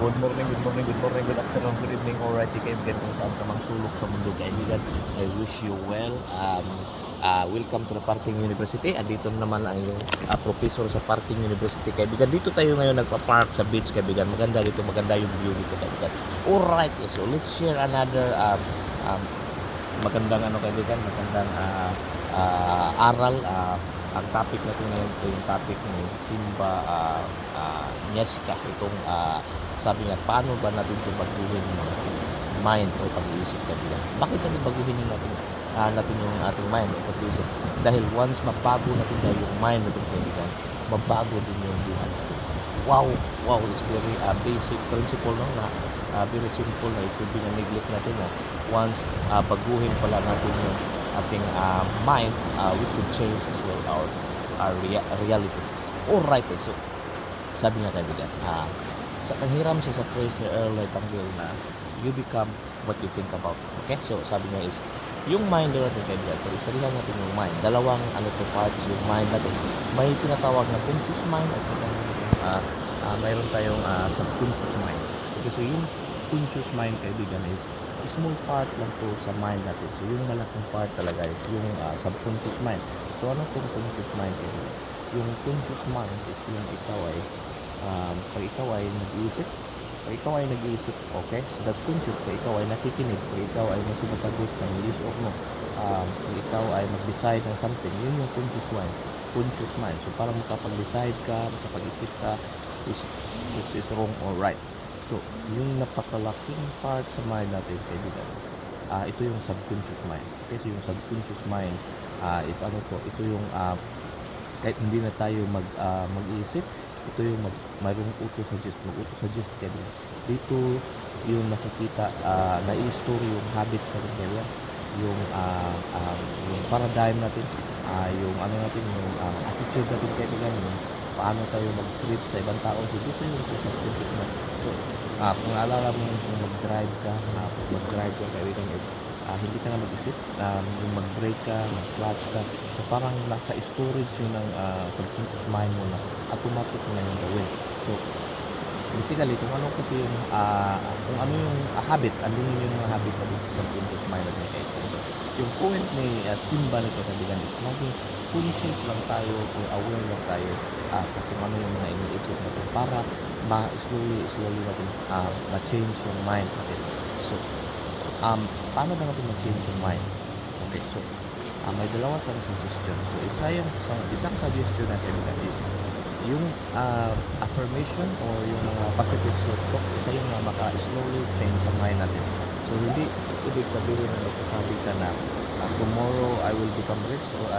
Good morning, good morning, good morning, good afternoon, good evening, alright, kaibigan kung saan ka mang sulok sa mundo, kaibigan. I wish you well. Welcome to the Parking University. Dito naman ang iyong professor sa Parking University, kaibigan. Dito tayo ngayon nagpa-park sa beach, kaibigan. Maganda dito, maganda yung view dito, kaibigan. Alright, so let's share another magandang kaibigan, magandang aral. Ang topic natin ngayon ito yung topic ni Simba Jessica. Itong sabi nga, paano ba natin ito baguhin yung mind o pag-iisip, kaibigan? Bakit natin baguhin natin yung ating mind o pag-iisip? Dahil once mabago natin yung mind natin, kaibigan, mabago din yung buhay natin. Wow, it's very basic principle, no? Very simple na ito din na neglect natin na once baguhin pala natin yung ating mind, we could change as well our reality. Alright, so sabi nga, kaibigan, sa kahiram siya sa phrase ni Earl Nightingale na you become what you think about. Okay, so sabi niya is yung mind natin, kaibigan, pag-istoryahan natin yung mind, dalawang parts yung mind natin. May tinatawag na conscious mind at saka mayroon tayong subconscious mind. Okay, so yung conscious mind, kaibigan, is small part lang to sa mind natin. So yung malaking part talaga is yung subconscious mind. So ano tong conscious mind, kaibigan? Yung conscious mind is yung pag ikaw ay nag-iisip, okay? So that's conscious. Pag ikaw ay nakikinig, pag ikaw ay sumasagot ng yes or no, pag ikaw ay mag-decide ng something, yun yung conscious mind. So para makapag-decide ka, makapag-isip ka, which is wrong or right. So yung napakalaking part sa mind natin, kaibigan, ito yung subconscious mind. Okay, so yung subconscious mind is ito yung kahit hindi na tayo mag-iisip, ito yung mayroong mag-auto-suggest, kaibigan. Dito yung nakikita, na-i-story yung habits natin, kaibigan, yung paradigm natin, yung yung attitude natin, kaibigan, yung paano tayo mag-treat sa ibang tao. So dito yung sa subconscious mind. So kung naalala mo kung mag-drive ka, kaibigan, is hindi ka na mag-isip, yung mag-brake ka, mag-clutch ka. So parang nasa storage yun ng subconscious mind mo na automatic na yung gawin. So basically, kung ano yung habit, andun yung mga habit natin sa subconscious mind natin, kaibigan. So yung point ni Simba nito, kaibigan, is maging conscious lang tayo o aware lang tayo sa kung ano yung mga iniisip natin para slowly natin ma-change yung mind natin. So paano ba natin ma-change yung mind? Okay, so may dalawa sa suggestion. So isang suggestion na, kaibigan, is yung affirmation or yung mga positive self-talk. Isa yung maka-slowly change sa mind natin. So hindi ibig sabihin na nagsasabi ka na tomorrow I will become rich, or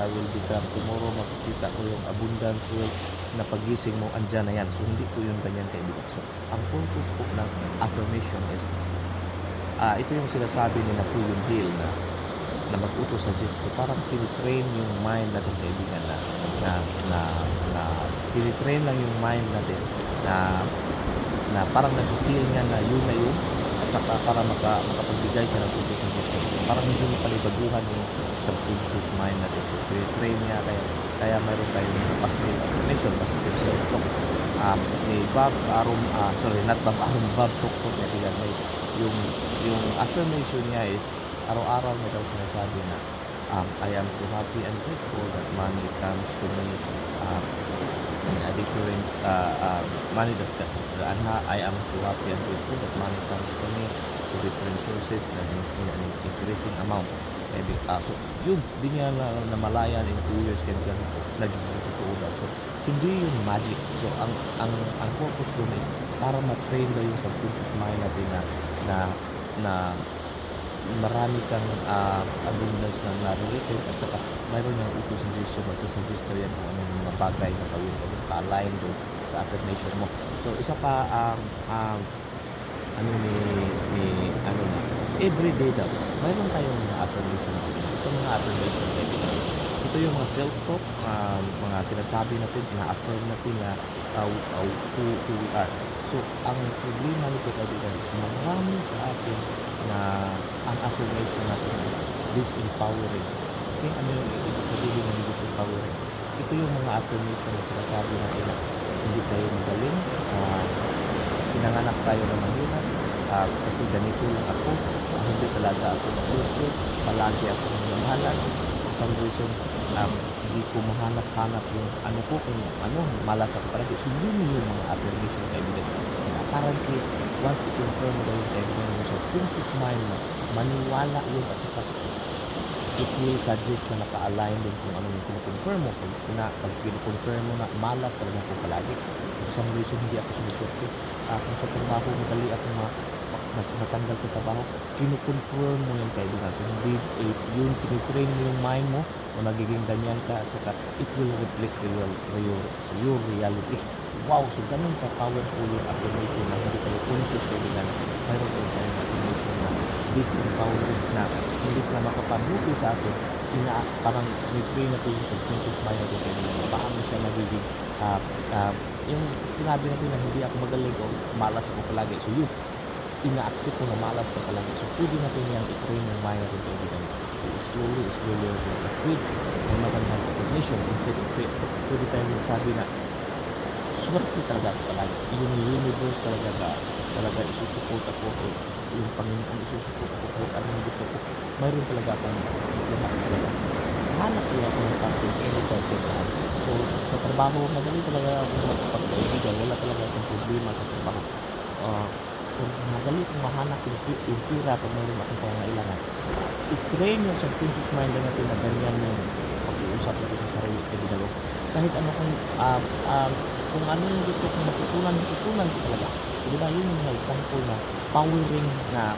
tomorrow makikita ko yung abundance, wealth, na pagising mo andyan na yan. So hindi ko yung ganyan, kaibigan. So ang purpose po ng affirmation is ito yung sinasabi ni Napoleon Hill na mag-auto-suggest. So parang tinitrain yung mind natin, kaibigan, na tinitrain lang yung mind natin na parang nag-feel nga na yun at saka para makapagbigay siya ng auto-suggestion. So parang hindi mo palibaguhan yung subconscious mind natin. So tinitrain niya, kaya mayroon tayong positive affirmation, positive self-talk. Bob Proctor, kaibigan, yung affirmation niya is araw-araw na daw sinasabi na I am so happy and grateful that money comes to me in a different money I am so happy and grateful that money comes to me to different sources and in an increasing amount. So yun, di niya namalayan in 2 years, kaya naging totoo daw. So hindi yun magic. So ang purpose doon is para ma-train daw yung subconscious mind natin na marami kang abundance na nare-receive, at saka mayroon yung auto-suggestion, magsasuggest na yan kung ano yung mga bagay na gawin o ka-align doon sa affirmation mo. So isa pa everyday daw mayroon tayong mga affirmation. Ito mga affirmation, ito yung mga self-talk, mga sinasabi natin, na-affirm natin na who we are. So ang problema nito, kaibigan, is marami sa atin na ang affirmation natin is disempowering. Okay, ano yung ibig sabihin ng disempowering? Ito yung mga affirmation na sinasabi natin na hindi tayo magaling, pinanganak tayo ng mahina, kasi ganito lang ako, hindi talaga ako masukli, palagi ako namahalan, for some reason, hindi ko mahanap-hanap yung ano ko, kung ano, malas ako palagi. So yun yung mga affirmation kaibigan. And apparently, once i-confirm mo yung kaibigan mo sa conscious mind mo, maniwala yun at saka it will suggest na naka-align din kung ano yung kino-confirm mo. Pag kino-confirm mo na malas talaga ako palagi, for some reason hindi ako sumiswerte. Kung sa trabaho madali ako natanggal sa trabaho, kino-confirm mo yung kaibigan. So hindi yung tinitrain mo yung mind mo na magiging ganyan ka, at saka it will reflect your reality. Wow! So ganun ka powerful yung affirmation na hindi tayo conscious kaibigan. Mayroon tayo tayong affirmation na disempowering na imbis na makapabuti sa atin, parang may-train natin yung subconscious mind natin kaibigan. Paano siya nagiging yung sinabi natin na hindi ako magaling o malas ako palagi. So yun, ina-accept ko na malas ka palagi. So pwede natin yung i-train yung mind natin kaibigan. Slowly feed ng magandang recognition. Instead of say, pwede tayong magsabi na swerte talaga ako palagi. Yung universe talaga isusupport ako, o yung Panginoon isusupport ako kahit anong gusto ko. Mayroon talaga akong lahat talaga. Hanap ko ako ng parting anytime ko saan. So sa trabaho, madali talaga ako magpagkaibigan. Wala talaga akong problema sa trabaho. Kung madali kong mahanap yung pira pag mayroon akong pangangailangan. I-train yung subconscious mind natin na ganyan yung pag-uusap natin sa sarili kaibigan. Kahit ano kung ano yung gusto kong matutunan ko talaga. So, diba, yun yung mga example na powering na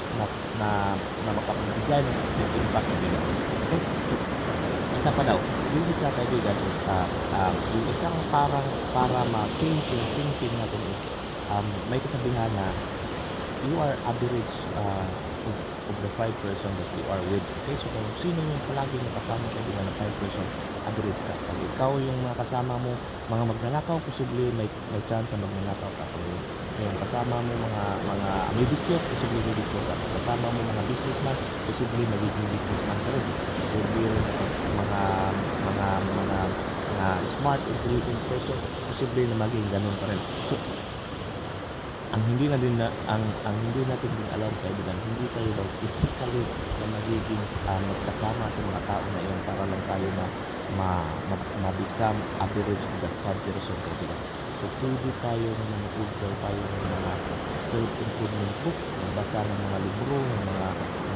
makapagbigay ng positive impact kaibigan. Okay? So, isa pa daw, yung isa kaibigan is, yung isang para ma-change yung thinking natin is, may kasabihan na you are average of the 5 person that you are with. Okay, so kung sino yung palagi yung kasama kaibigan na 5 person, average ka. Pag ikaw yung mga kasama mo, mga magnanakaw, posible may chance na magnanakaw ka. Pag yung kasama mo mga mediocre, posible mediocre ka. Pag kasama mo mga businessman, posible magiging businessman ka rin. Posible rin mga smart, intelligent person, posible na maging ganun ka rin. So ang hindi natin din alam kaibigan, hindi tayo daw physically na magiging magkasama sa mga tao na iyon para lang tayo na ma-become average of that 5 person kaibigan. So pwede tayo na manood tayo ng mga self-improvement book, magbasa ng mga libro, ng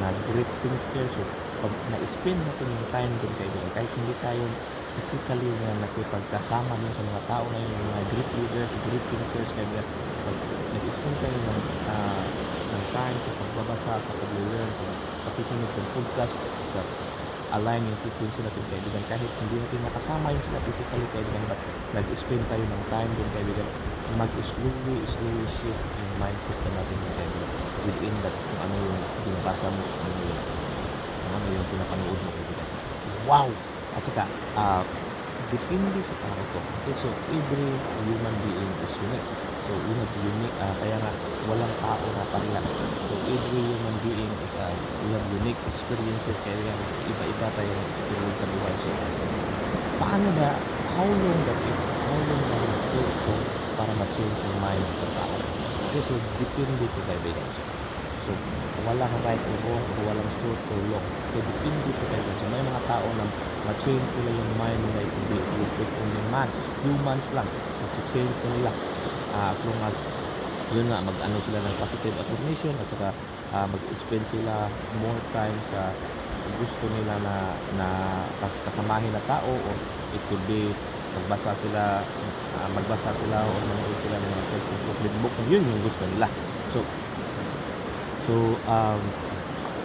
mga great thinkers. So pag na-spend natin yung time doon kaibigan, kahit hindi tayo physically na nakipagkasama dun sa mga tao na yun, yung mga great leaders, great thinkers kaibigan, pag nag-spend tayo ng time sa pagbabasa, sa pag-learn, pakikinig ng podcast, sa align yung frequency natin kaibigan, kahit hindi natin nakasama yung sila physically kaibigan, but nag-spend tayo ng time din kaibigan, mag-slowly shift yung mindset natin kaibigan, within that kung ano yung binabasa mo, kung ano yung pinapanood mo kaibigan. Wow! At saka, depende sa tao to. Okay, so every human being is unique. So we have unique, kaya nga walang tao na parehas. So every human being is we have unique experiences, kaya iba-iba tayong experience sa buhay. So paano ba, how long ba it take to para ma-change yung mind sa tao? Okay, so depende ito kaibigan. So walang right or wrong, o walang short or long. Okay, depende ito kaibigan. So may mga tao na ma-change nila yung mind nila, it will take only months, few months lang, mag-change na nila. As long as yun nga, mag-ano sila ng positive affirmation, at saka mag-spend sila more time sa gusto nila na kasamahin na tao, or it could be magbasa sila o manood sila ng mga self-improvement book, yun yung gusto nila. So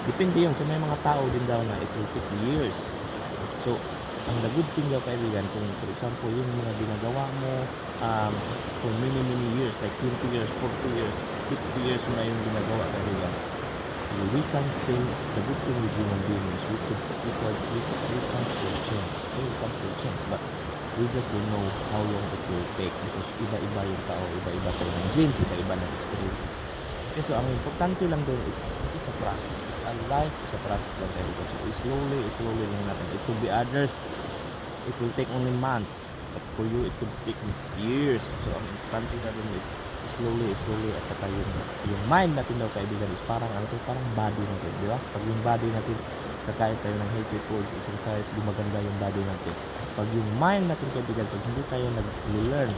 depende yun. So may mga tao din daw na it will take years. So ang the good thing daw kaibigan, kung for example yung mga ginagawa mo for many years, like 20 years, 40 years, 50 years mo na yung ginagawa kaibigan, we can still, the good thing with human beings, we can still change. Okay, we can still change, but we just don't know how long it will take, because iba-iba yung tao, iba-iba tayo ng genes, iba-iba ng experiences. Okay, so ang importante lang doon is it's a process. It's a life, it's a process lang kaibigan. So slowly lang natin. It could be others, it will take only months, but for you it could take years. So ang importante na doon is slowly, at saka yung mind natin daw kaibigan is parang ano to, parang body natin, di ba? Pag yung body natin, kakain tayo ng healthy foods, exercise, gumaganda yung body natin. Pag yung mind natin kaibigan, pag hindi tayo nag-learn,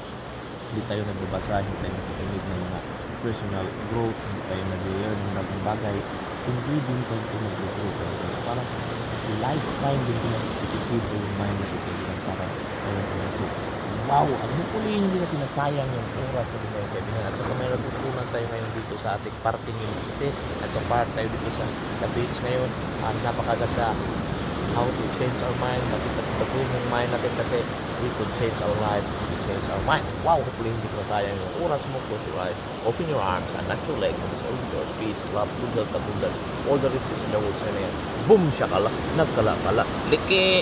hindi tayo nagbabasa, hindi tayo nakikinig ng mga personal growth, hindi tayo nag-learn ng mga bagay, hindi din tayo mag-grow kaibigan. So parang lifetime din pinag-feed ko yung mind natin kaibigan para tayo mag-grow. Wow! At hopefully hindi natin nasayang yung oras na tayo kaibigan. At saka may natutunan tayo ngayon dito sa ating parting university. Nagpa-part tayo dito sa beach ngayon. Napakaganda how to change our mind, pag-improve yung mind natin kasi we could change our life, we could change our mind. Wow, hopefully hindi ko nasayang yung oras mo. Close your eyes, open your arms, and not your legs, and just open your peace, love, good health, abundance, all the riches in the world sa yan. Boom! Shakala, nagkala-kala, liki!